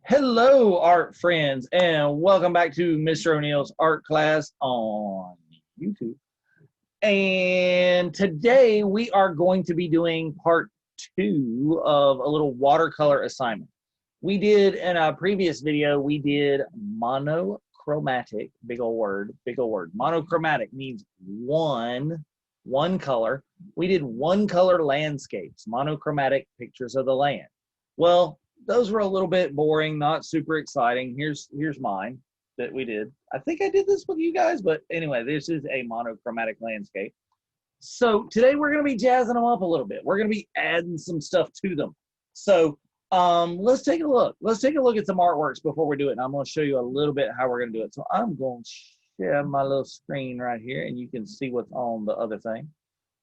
Hello, art friends, and welcome back to Mr. O'Neill's art class on YouTube. And today we are going to be doing part two of a little watercolor assignment. We did in a previous video, we did monochromatic, big old word, big old word. Monochromatic means one color. We did one color landscapes, monochromatic pictures of the land. Well, those were a little bit boring, not super exciting. Here's mine that we did. I think I did this with you guys, but anyway, this is a monochromatic landscape. So today we're going to be jazzing them up a little bit. We're going to be adding some stuff to them. So let's take a look. Let's take a look at some artworks before we do it. And I'm going to show you a little bit how we're going to do it. So I'm going to share my little screen right here, and you can see what's on the other thing.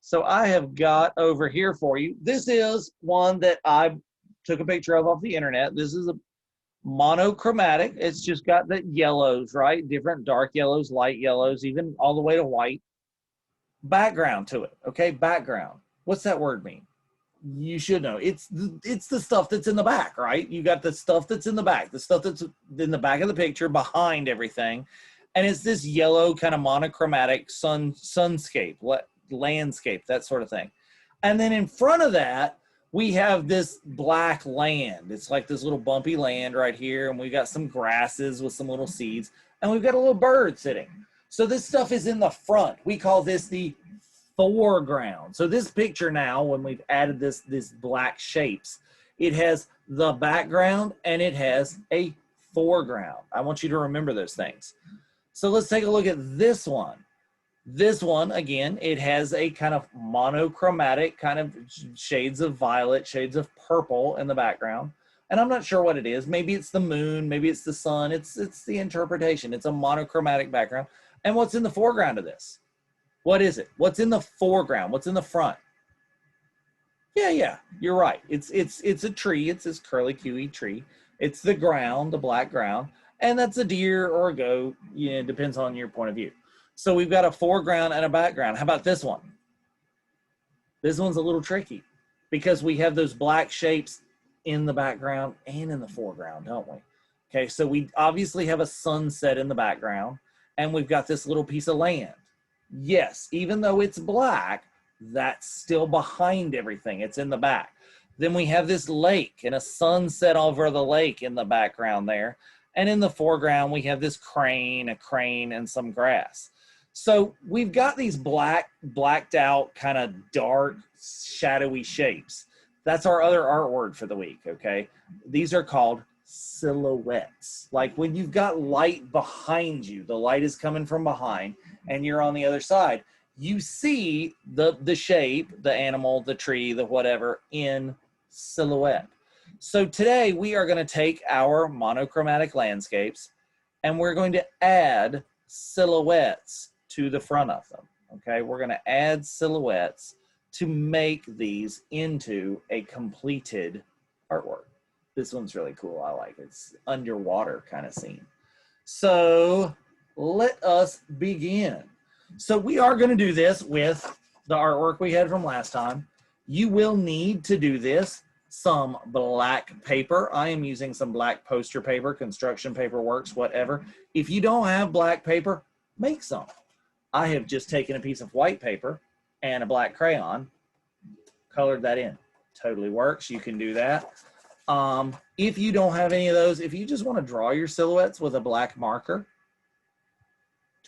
So I have got over here for you. This is one that I took a picture of off the internet. This is a monochromatic. It's just got the yellows, right? Different dark yellows, light yellows, even all the way to white. Background to it, okay? Background. What's that word mean? You should know. It's the stuff that's in the back, right? You got the stuff that's in the back, the stuff that's in the back of the picture behind everything. And it's this yellow kind of monochromatic sunscape, landscape, that sort of thing. And then in front of that, we have this black land. It's like this little bumpy land right here, and we've got some grasses with some little seeds, and we've got a little bird sitting. So this stuff is in the front. We call this the foreground. So this picture now, when we've added this black shapes, it has the background and it has a foreground. I want you to remember those things. So let's take a look at this one. This one, again, it has a kind of monochromatic, kind of shades of violet, shades of purple in the background. And I'm not sure what it is. Maybe it's the moon, maybe it's the sun. It's the interpretation. It's a monochromatic background. And what's in the foreground of this? What is it? What's in the foreground? What's in the front? Yeah, you're right. It's a tree. It's this curly Q tree. It's the ground, the black ground. And that's a deer or a goat. Yeah, it depends on your point of view. So we've got a foreground and a background. How about this one? This one's a little tricky because we have those black shapes in the background and in the foreground, don't we? Okay, so we obviously have a sunset in the background, and we've got this little piece of land. Yes, even though it's black, that's still behind everything. It's in the back. Then we have this lake and a sunset over the lake in the background there. And in the foreground, we have this crane, a crane, and some grass. So we've got these blacked out, kind of dark, shadowy shapes. That's our other art word for the week, okay? These are called silhouettes. Like when you've got light behind you, the light is coming from behind, and you're on the other side, you see the shape, the animal, the tree, the whatever, in silhouette. So today we are going to take our monochromatic landscapes, and we're going to add silhouettes to the front of them, okay? We're going to add silhouettes to make these into a completed artwork. This one's really cool. I like it. It's underwater kind of scene. So let us begin. So we are going to do this with the artwork we had from last time. You will need to do this some black paper. I am using some black poster paper, construction paper works, whatever. If you don't have black paper, make some. I have just taken a piece of white paper and a black crayon, colored that in. Totally works. You can do that. If you don't have any of those, if you just want to draw your silhouettes with a black marker,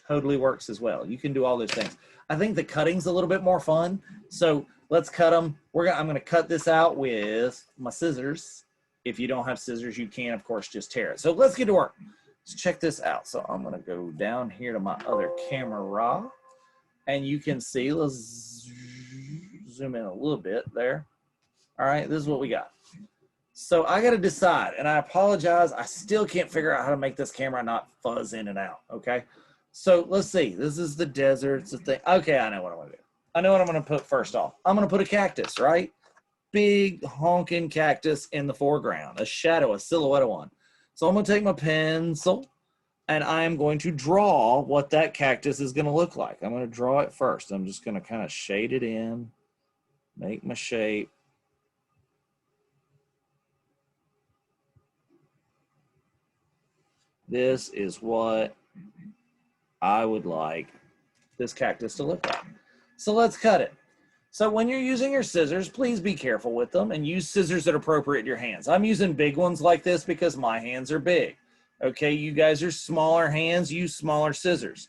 totally works as well. You can do all those things. I think the cutting's a little bit more fun. So let's cut them. I'm going to cut this out with my scissors. If you don't have scissors, you can, of course, just tear it. So let's get to work. Let's check this out. So I'm going to go down here to my other camera, and you can see, let's zoom in a little bit there. All right, this is what we got. So I got to decide, and I apologize. I still can't figure out how to make this camera not fuzz in and out, okay? So let's see. This is the desert. It's the thing. Okay, I know what I'm going to do. I know what I'm going to put first off. I'm going to put a cactus, right? Big honking cactus in the foreground, a shadow, a silhouette one. So I'm going to take my pencil, and I'm going to draw what that cactus is going to look like. I'm going to draw it first. I'm just going to kind of shade it in, make my shape. This is what I would like this cactus to look like. So let's cut it. So when you're using your scissors, please be careful with them and use scissors that are appropriate in your hands. I'm using big ones like this because my hands are big. Okay, you guys are smaller hands, use smaller scissors.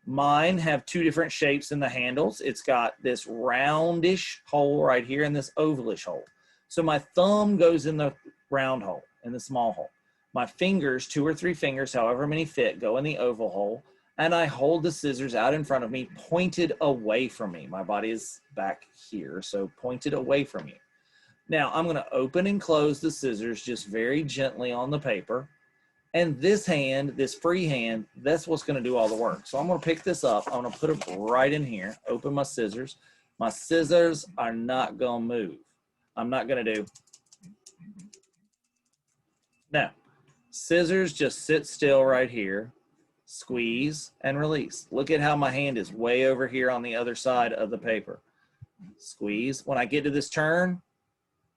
Mine have two different shapes in the handles. It's got this roundish hole right here and this ovalish hole. So my thumb goes in the round hole, in the small hole. My fingers, 2 or 3 fingers, however many fit, go in the oval hole. And I hold the scissors out in front of me, pointed away from me. My body is back here, so pointed away from you. Now, I'm going to open and close the scissors just very gently on the paper. And this hand, this free hand, that's what's going to do all the work. So I'm going to pick this up. I'm going to put it right in here, open my scissors. My scissors are not going to move. I'm not going to do. Now, scissors just sit still right here. Squeeze and release. Look at how my hand is way over here on the other side of the paper. Squeeze. When I get to this turn,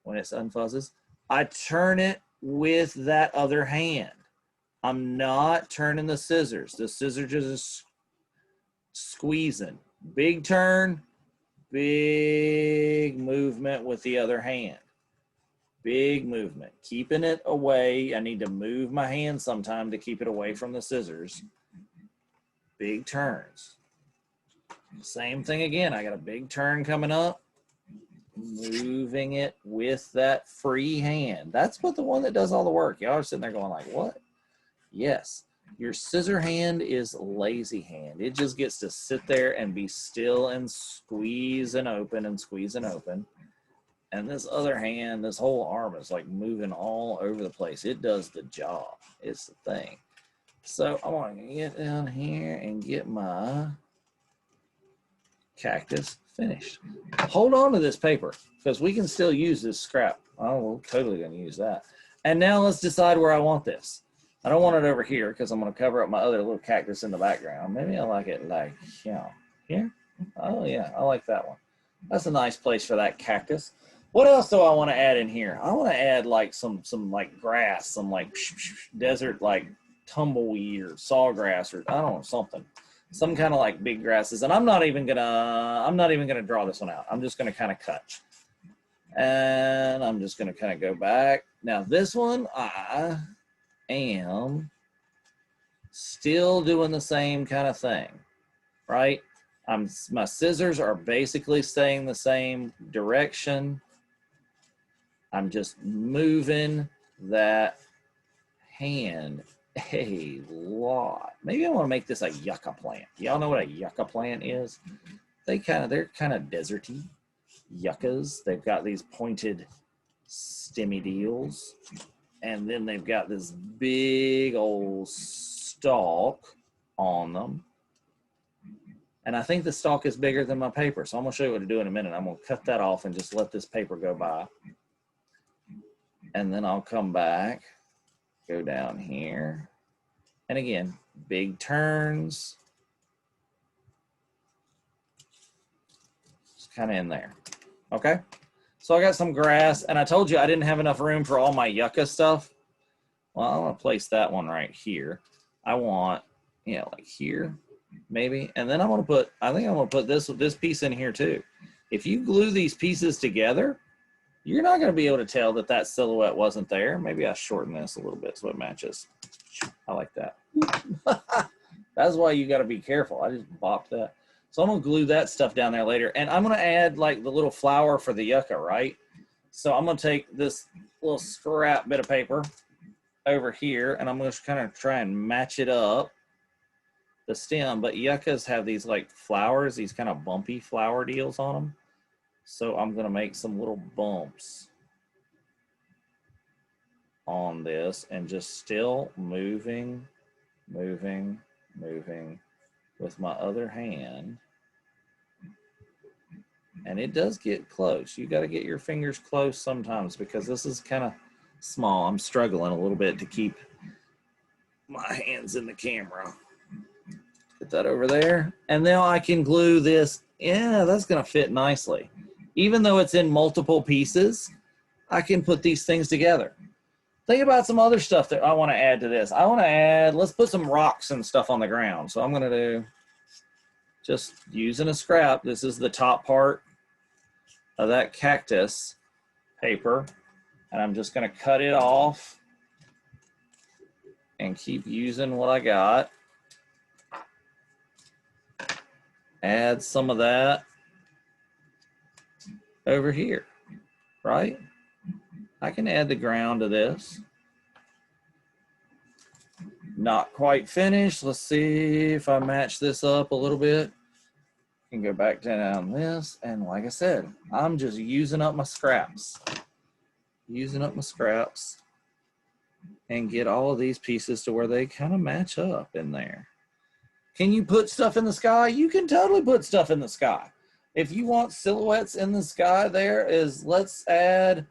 when it unfuzzes, I turn it with that other hand. I'm not turning the scissors. The scissors just squeezing. Big turn, big movement with the other hand. Big movement. Keeping it away. I need to move my hand sometime to keep it away from the scissors. Big turns. Same thing again. I got a big turn coming up. Moving it with that free hand. That's what the one that does all the work. Y'all are sitting there going like, what? Yes. Your scissor hand is lazy hand. It just gets to sit there and be still and squeeze and open and squeeze and open. And this other hand, this whole arm is like moving all over the place. It does the job. It's the thing. So I'm going to get down here and get my cactus finished. Hold on to this paper because we can still use this scrap. Oh, we're totally going to use that. And now let's decide where I want this. I don't want it over here because I'm going to cover up my other little cactus in the background. Maybe I like it like, you know, here. Oh, yeah, I like that one. That's a nice place for that cactus. What else do I want to add in here? I want to add like some like grass, some like desert like tumbleweed or sawgrass or I don't know, something. Some kind of like big grasses. And I'm not even gonna draw this one out. I'm just gonna kind of cut. And I'm just gonna kind of go back. Now this one I am still doing the same kind of thing, right? My scissors are basically staying the same direction. I'm just moving that hand a lot. Maybe I want to make this a yucca plant. Y'all know what a yucca plant is? They're kind of deserty yuccas. They've got these pointed stemmy deals. And then they've got this big old stalk on them. And I think the stalk is bigger than my paper. So I'm going to show you what to do in a minute. I'm going to cut that off and just let this paper go by. And then I'll come back, go down here. And again, big turns. Just kind of in there. Okay. So I got some grass. And I told you I didn't have enough room for all my yucca stuff. Well, I'm going to place that one right here. I want, like here. Maybe, and then I think I'm gonna put this piece in here too. If you glue these pieces together, you're not gonna be able to tell that silhouette wasn't there. Maybe I shorten this a little bit so it matches. I like that. That's why you got to be careful. I just bopped that. So I'm gonna glue that stuff down there later, and I'm gonna add like the little flower for the yucca, right? So I'm gonna take this little scrap bit of paper over here, and I'm gonna kind of try and match it up. The stem, but yuccas have these like flowers, these kind of bumpy flower deals on them. So I'm going to make some little bumps on this and just still moving with my other hand. And it does get close. You got to get your fingers close sometimes because this is kind of small. I'm struggling a little bit to keep my hands in the camera. Put that over there. And now I can glue this. Yeah, that's going to fit nicely. Even though it's in multiple pieces, I can put these things together. Think about some other stuff that I want to add to this. I want to add, let's put some rocks and stuff on the ground. So I'm going to do, just using a scrap, this is the top part of that cactus paper, and I'm just going to cut it off and keep using what I got. Add some of that over here, right? I can add the ground to this. Not quite finished. Let's see if I match this up a little bit. I can go back down this, and like I said, I'm just using up my scraps. Using up my scraps and get all of these pieces to where they kind of match up in there. Can you put stuff in the sky? You can totally put stuff in the sky. If you want silhouettes in the sky, there is, let's add,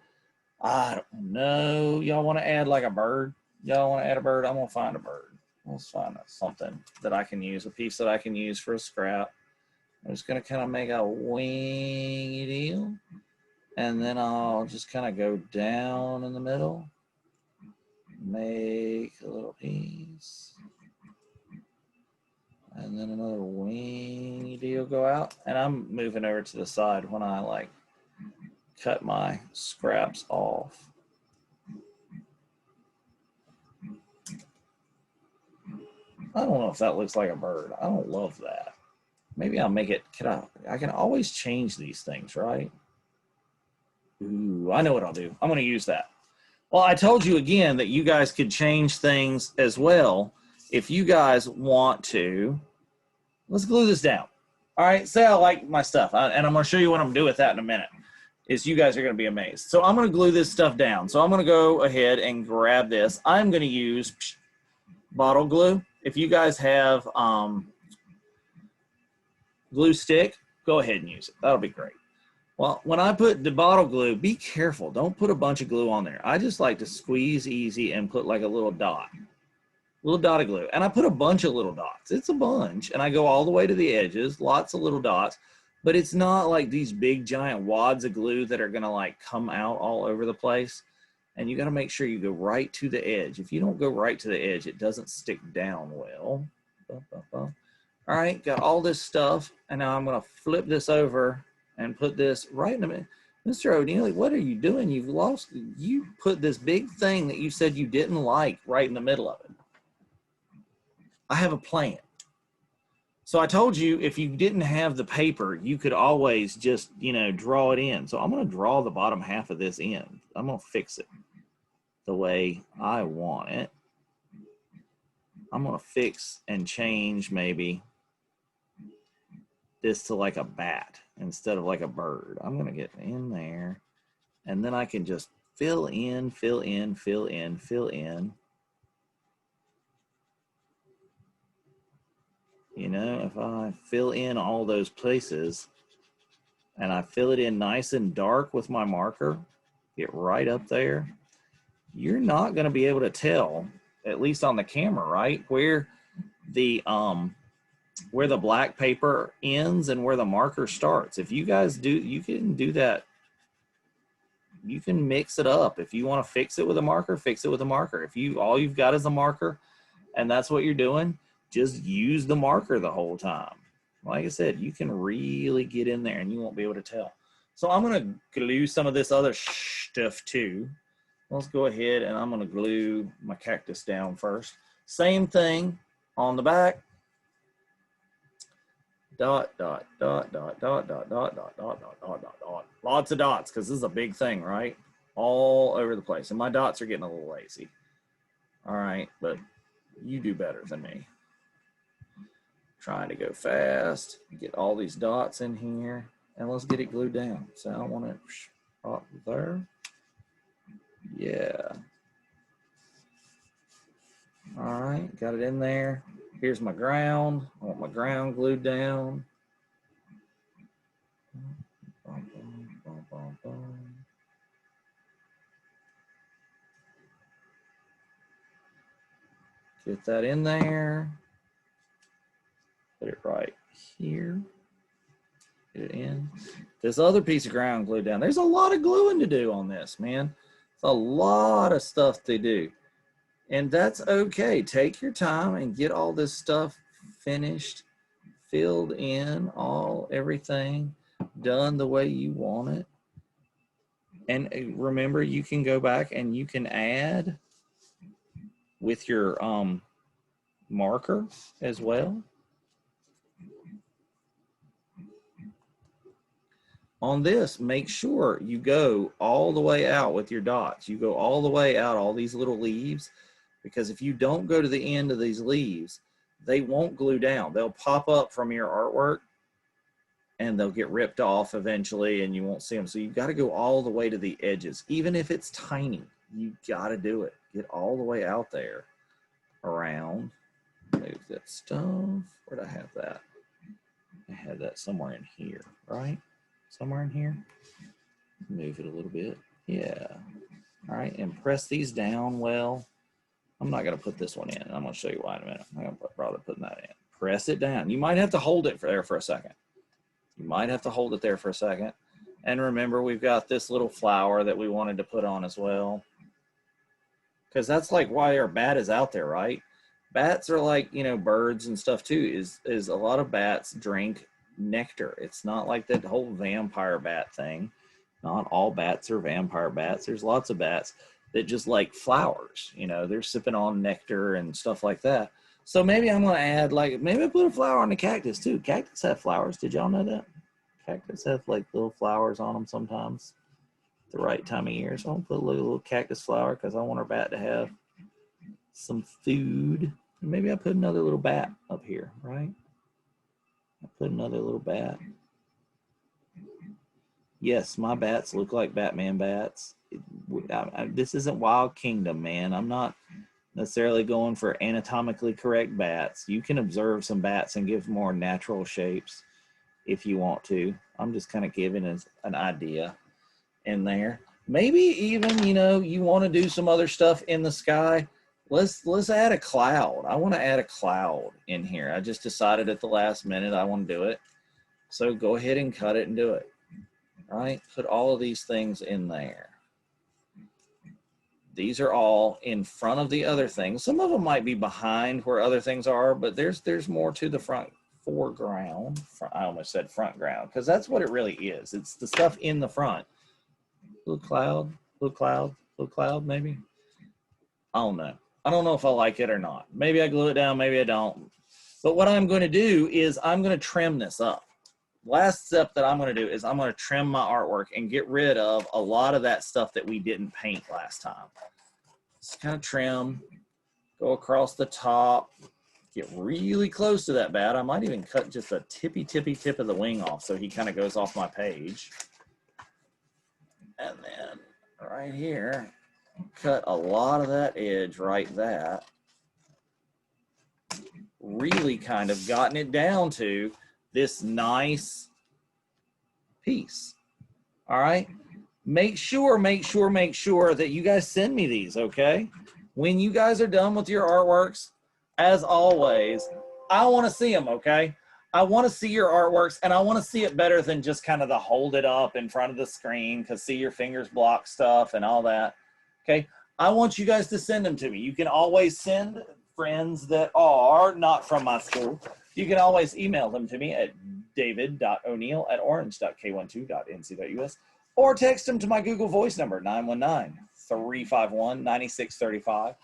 I don't know, y'all want to add like a bird? Y'all want to add a bird? I'm going to find a bird. Let's find something that I can use, a piece that I can use for a scrap. I'm just going to kind of make a wingy deal. And then I'll just kind of go down in the middle. Make a little piece. And then another wingy deal go out. And I'm moving over to the side when I like cut my scraps off. I don't know if that looks like a bird. I don't love that. Maybe I'll make it, I can always change these things, right? Ooh, I know what I'll do. I'm going to use that. Well, I told you again that you guys could change things as well if you guys want to. Let's glue this down. All right, say I like my stuff, and I'm going to show you what I'm going to do with that in a minute. You guys are going to be amazed. So I'm going to glue this stuff down. So I'm going to go ahead and grab this. I'm going to use bottle glue. If you guys have glue stick, go ahead and use it. That'll be great. Well, when I put the bottle glue, be careful. Don't put a bunch of glue on there. I just like to squeeze easy and put like a little dot of glue. And I put a bunch of little dots. It's a bunch. And I go all the way to the edges, lots of little dots. But it's not like these big giant wads of glue that are going to like come out all over the place. And you got to make sure you go right to the edge. If you don't go right to the edge, it doesn't stick down well. All right, got all this stuff. And now I'm going to flip this over and put this right in the middle. Mr. O'Neil, what are you doing? You put this big thing that you said you didn't like right in the middle of it. I have a plan. So I told you if you didn't have the paper, you could always just, draw it in. So I'm going to draw the bottom half of this in. I'm going to fix it the way I want it. I'm going to fix and change maybe this to like a bat instead of like a bird. I'm going to get in there, and then I can just fill in, fill in, fill in, fill in. If I fill in all those places and I fill it in nice and dark with my marker, get right up there, you're not going to be able to tell, at least on the camera, right, where the black paper ends and where the marker starts. If you guys do, you can do that. You can mix it up. If you want to fix it with a marker, fix it with a marker. If all you've got is a marker and that's what you're doing, just use the marker the whole time. Like I said, you can really get in there and you won't be able to tell. So I'm going to glue some of this other stuff too. Let's go ahead and I'm going to glue my cactus down first. Same thing on the back. Dot, dot, dot, dot, dot, dot, dot, dot, dot, dot, dot, dot, dot. Lots of dots because this is a big thing, right? All over the place. And my dots are getting a little lazy. All right, but you do better than me. Trying to go fast, get all these dots in here, and let's get it glued down. So I want it up there. Yeah. All right, got it in there. Here's my ground. I want my ground glued down. Get that in there. Put it right here. Get it in. This other piece of ground glued down. There's a lot of gluing to do on this, man. It's a lot of stuff to do. And that's okay. Take your time and get all this stuff finished, filled in, everything done the way you want it. And remember, you can go back and you can add with your marker as well. On this, make sure you go all the way out with your dots. You go all the way out, all these little leaves, because if you don't go to the end of these leaves, they won't glue down. They'll pop up from your artwork and they'll get ripped off eventually and you won't see them. So you've got to go all the way to the edges. Even if it's tiny, you got to do it. Get all the way out there around. Move that stuff. Where'd I have that? I had that somewhere in here, right? Somewhere in here. Move it a little bit. Yeah. All right, and press these down well. I'm not going to put this one in. I'm going to show you why in a minute. I'm going to rather putting that in. Press it down. You might have to hold it there for a second. You might have to hold it there for a second. And remember, we've got this little flower that we wanted to put on as well. Because that's like why our bat is out there, right? Bats are like, you know, birds and stuff too. Is a lot of bats drink nectar. It's not like that whole vampire bat thing. Not all bats are vampire bats. There's lots of bats that just like flowers. You know, they're sipping on nectar and stuff like that. So maybe I'm going to add, like, maybe I put a flower on the cactus too. Cactus have flowers. Did y'all know that? Cactus have like little flowers on them sometimes at the right time of year. So I'm going to put a little cactus flower because I want our bat to have some food. Maybe I put another little bat up here, right? I put another little bat. Yes, my bats look like Batman bats. This isn't Wild Kingdom, man. I'm not necessarily going for anatomically correct bats. You can observe some bats and give more natural shapes if you want to. I'm just kind of giving an idea in there. Maybe even, you know, you want to do some other stuff in the sky. Let's add a cloud. I want to add a cloud in here. I just decided at the last minute I want to do it. So go ahead and cut it and do it. All right, put all of these things in there. These are all in front of the other things. Some of them might be behind where other things are, but there's more to the foreground. I almost said front ground, because that's what it really is. It's the stuff in the front. Little cloud, little cloud, little cloud, maybe. I don't know. I don't know if I like it or not. Maybe I glue it down, maybe I don't. But what I'm going to do is I'm going to trim this up. Last step that I'm going to do is I'm going to trim my artwork and get rid of a lot of that stuff that we didn't paint last time. Just kind of trim, go across the top, get really close to that bat. I might even cut just a tippy tip of the wing off so he kind of goes off my page. And then right here, cut a lot of that edge right there. Really kind of gotten it down to this nice piece. All right. Make sure that you guys send me these, okay? When you guys are done with your artworks, as always, I want to see them, okay? I want to see your artworks, and I want to see it better than just kind of the hold it up in front of the screen because see your fingers block stuff and all that, okay? I want you guys to send them to me. You can always send friends that are not from my school. You can always email them to me at david.o'neill@orange.k12.nc.us or text them to my Google Voice number, 919-351-9635.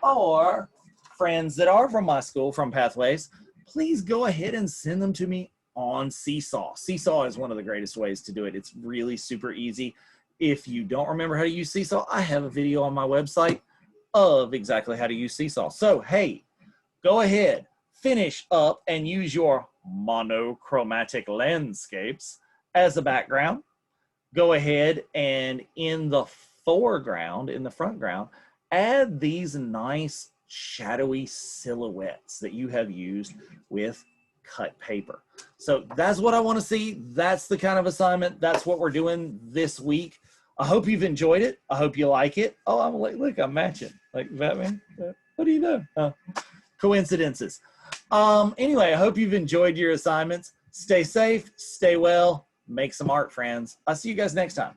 Or friends that are from my school, from Pathways, please go ahead and send them to me on Seesaw. Seesaw is one of the greatest ways to do it. It's really super easy. If you don't remember how to use Seesaw, I have a video on my website of exactly how to use Seesaw. So, hey, go ahead, finish up and use your monochromatic landscapes as a background. Go ahead and in the foreground, in the front ground, add these nice shadowy silhouettes that you have used with cut paper. So that's what I want to see. That's the kind of assignment. That's what we're doing this week. I hope you've enjoyed it. I hope you like it. Oh, I'm like, look, I'm matching. Like Batman. What do you know? Coincidences. Anyway, I hope you've enjoyed your assignments. Stay safe, stay well, make some art, friends. I'll see you guys next time.